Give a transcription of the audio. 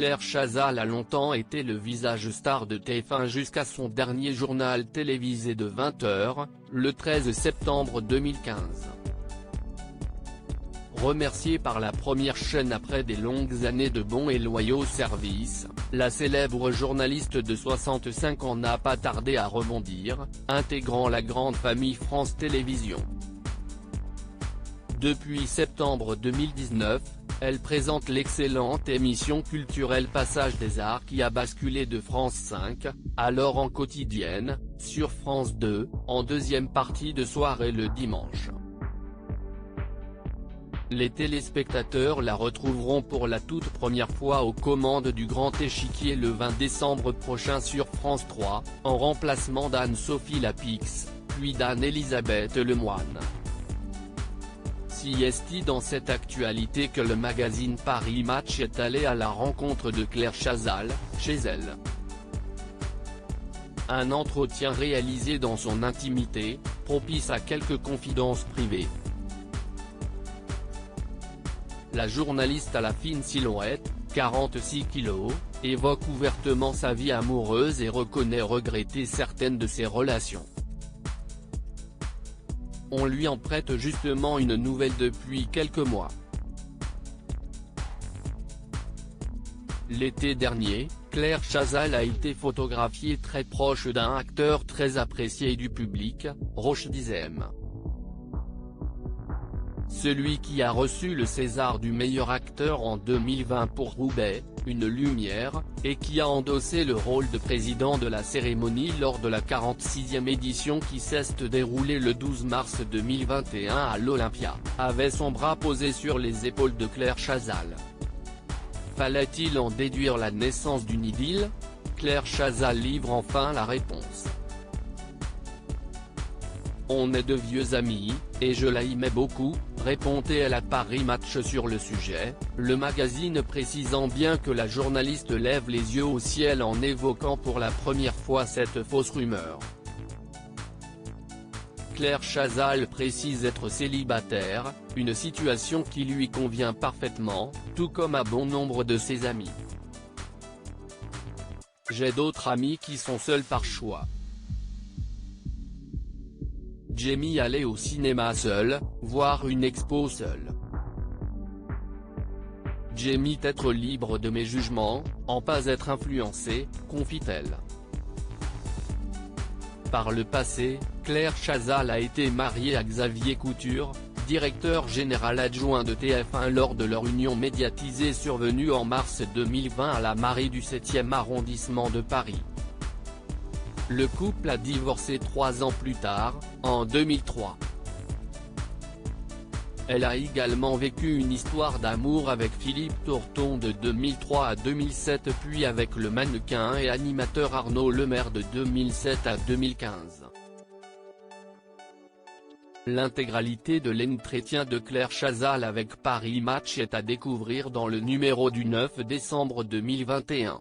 Claire Chazal a longtemps été le visage star de TF1 jusqu'à son dernier journal télévisé de 20 h, le 13 septembre 2015. Remerciée par la première chaîne après des longues années de bons et loyaux services, la célèbre journaliste de 65 ans n'a pas tardé à rebondir, intégrant la grande famille France Télévisions. Depuis septembre 2019, elle présente l'excellente émission culturelle Passage des Arts qui a basculé de France 5, alors en quotidienne, sur France 2, en deuxième partie de soirée le dimanche. Les téléspectateurs la retrouveront pour la toute première fois aux commandes du Grand Échiquier le 20 décembre prochain sur France 3, en remplacement d'Anne-Sophie Lapix, puis d'Anne-Elisabeth Lemoine. Si est dans cette actualité que le magazine Paris Match est allé à la rencontre de Claire Chazal, chez elle. Un entretien réalisé dans son intimité, propice à quelques confidences privées. La journaliste à la fine silhouette, 46 kilos, évoque ouvertement sa vie amoureuse et reconnaît regretter certaines de ses relations. On lui en prête justement une nouvelle depuis quelques mois. L'été dernier, Claire Chazal a été photographiée très proche d'un acteur très apprécié du public, Roch Dizem. Celui qui a reçu le César du meilleur acteur en 2020 pour Roubaix, Une lumière, et qui a endossé le rôle de président de la cérémonie lors de la 46e édition qui s'est déroulée le 12 mars 2021 à l'Olympia, avait son bras posé sur les épaules de Claire Chazal. Fallait-il en déduire la naissance d'une idylle? Claire Chazal livre enfin la réponse. On est de vieux amis, et je la aimais beaucoup, répondait-elle à Paris Match sur le sujet, le magazine précisant bien que la journaliste lève les yeux au ciel en évoquant pour la première fois cette fausse rumeur. Claire Chazal précise être célibataire, une situation qui lui convient parfaitement, tout comme à bon nombre de ses amis. J'ai d'autres amis qui sont seuls par choix. J'aime aller au cinéma seul, voir une expo seul. J'aime être libre de mes jugements, en pas être influencé, confie-t-elle. Par le passé, Claire Chazal a été mariée à Xavier Couture, directeur général adjoint de TF1 lors de leur union médiatisée survenue en mars 2020 à la mairie du 7e arrondissement de Paris. Le couple a divorcé 3 ans plus tard, en 2003. Elle a également vécu une histoire d'amour avec Philippe Torton de 2003 à 2007 puis avec le mannequin et animateur Arnaud Lemaire de 2007 à 2015. L'intégralité de l'entretien de Claire Chazal avec Paris Match est à découvrir dans le numéro du 9 décembre 2021.